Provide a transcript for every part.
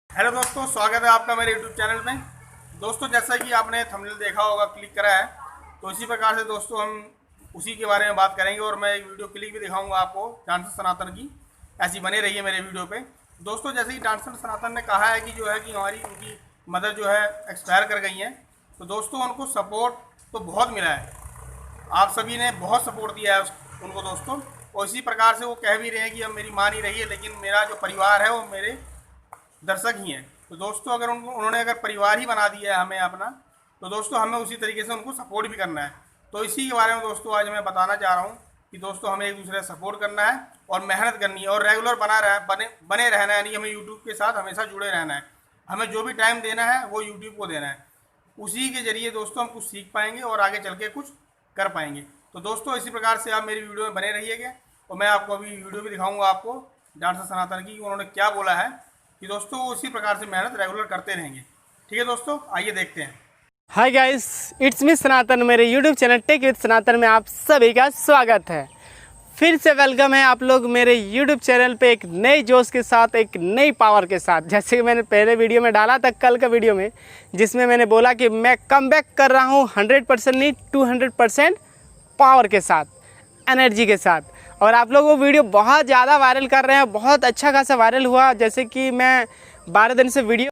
Hello दोस्तों, स्वागत है आपका मेरे यूट्यूब चैनल में। दोस्तों, जैसा कि आपने थंबनेल देखा होगा, क्लिक करा है, तो इसी प्रकार से दोस्तों हम उसी के बारे में बात करेंगे और मैं एक वीडियो क्लिप भी दिखाऊंगा आपको डांसर सनातन की। ऐसी बने रही है मेरे वीडियो पे। दोस्तों, जैसे कि डांसर सनातन ने कहा है कि जो है कि हमारी उनकी मदर जो है एक्सपायर कर गई हैं, तो दोस्तों उनको सपोर्ट तो बहुत मिला है। आप सभी ने बहुत सपोर्ट दिया है उनको दोस्तों। और इसी प्रकार से वो कह भी रहे हैं कि अब मेरी माँ नहीं रही है, लेकिन मेरा जो परिवार है वो मेरे दर्शक ही हैं। तो दोस्तों अगर उन्होंने अगर परिवार ही बना दिया है हमें अपना, तो दोस्तों हमें उसी तरीके से उनको सपोर्ट भी करना है। तो इसी के बारे में दोस्तों आज मैं बताना चाह रहा हूँ कि दोस्तों हमें एक दूसरे से सपोर्ट करना है और मेहनत करनी है और रेगुलर बने रहना है। यानी हमें यूट्यूब के साथ हमेशा जुड़े रहना है। हमें जो भी टाइम देना है वो यूट्यूब को देना है। उसी के जरिए दोस्तों हम कुछ सीख पाएंगे और आगे चल के कुछ कर पाएंगे। तो दोस्तों इसी प्रकार से आप मेरी वीडियो में बने रहिएगा और मैं आपको अभी वीडियो भी दिखाऊंगा आपको डांसर सनातन की, उन्होंने क्या बोला है कि दोस्तों वो उसी प्रकार से मेहनत रेगुलर करते रहेंगे। ठीक है दोस्तों, आइए देखते हैं। हाय गाइस, इट्स मी सनातन। मेरे यूट्यूब चैनल टेक विद सनातन में आप सभी का स्वागत है। फिर से वेलकम है आप लोग मेरे यूट्यूब चैनल पे एक नए जोश के साथ, एक नई पावर के साथ। जैसे कि मैंने पहले वीडियो में डाला था, कल का वीडियो में, जिसमें मैंने बोला कि मैं कम बैक कर रहा हूँ 100% नहीं 200% पावर के साथ, एनर्जी के साथ। और आप लोग वो वीडियो बहुत ज़्यादा वायरल कर रहे हैं, बहुत अच्छा खासा वायरल हुआ। जैसे कि मैं 12 दिन से वीडियो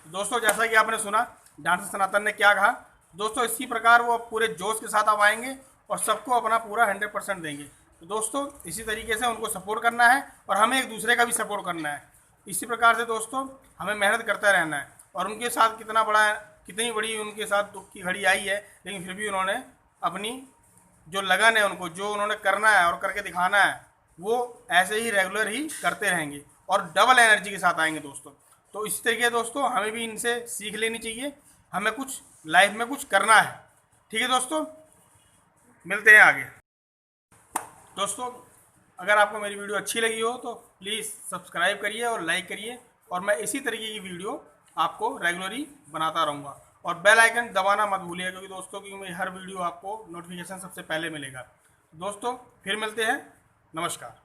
दोस्तों जैसा कि आपने सुना डांसर सनातन ने क्या कहा, दोस्तों इसी प्रकार वो पूरे जोश के साथ अब आएंगे और सबको अपना पूरा 100% देंगे। तो दोस्तों इसी तरीके से उनको सपोर्ट करना है और हमें एक दूसरे का भी सपोर्ट करना है। इसी प्रकार से दोस्तों हमें मेहनत करता रहना है। और उनके साथ कितनी बड़ी उनके साथ दुख की घड़ी आई है, लेकिन फिर भी उन्होंने अपनी जो लगन है, उनको जो उन्होंने करना है और करके दिखाना है, वो ऐसे ही रेगुलर ही करते रहेंगे और डबल एनर्जी के साथ आएंगे दोस्तों। तो इसी तरीके दोस्तों हमें भी इनसे सीख लेनी चाहिए। हमें कुछ लाइफ में कुछ करना है। ठीक है दोस्तों, मिलते हैं आगे। दोस्तों अगर आपको मेरी वीडियो अच्छी लगी हो तो प्लीज़ सब्सक्राइब करिए और लाइक करिए, और मैं इसी तरीके की वीडियो आपको रेगुलरली बनाता रहूँगा। और बेल आइकन दबाना मत भूलिएगा, क्योंकि दोस्तों क्योंकि मेरी हर वीडियो आपको नोटिफिकेशन सबसे पहले मिलेगा। दोस्तों फिर मिलते हैं, नमस्कार।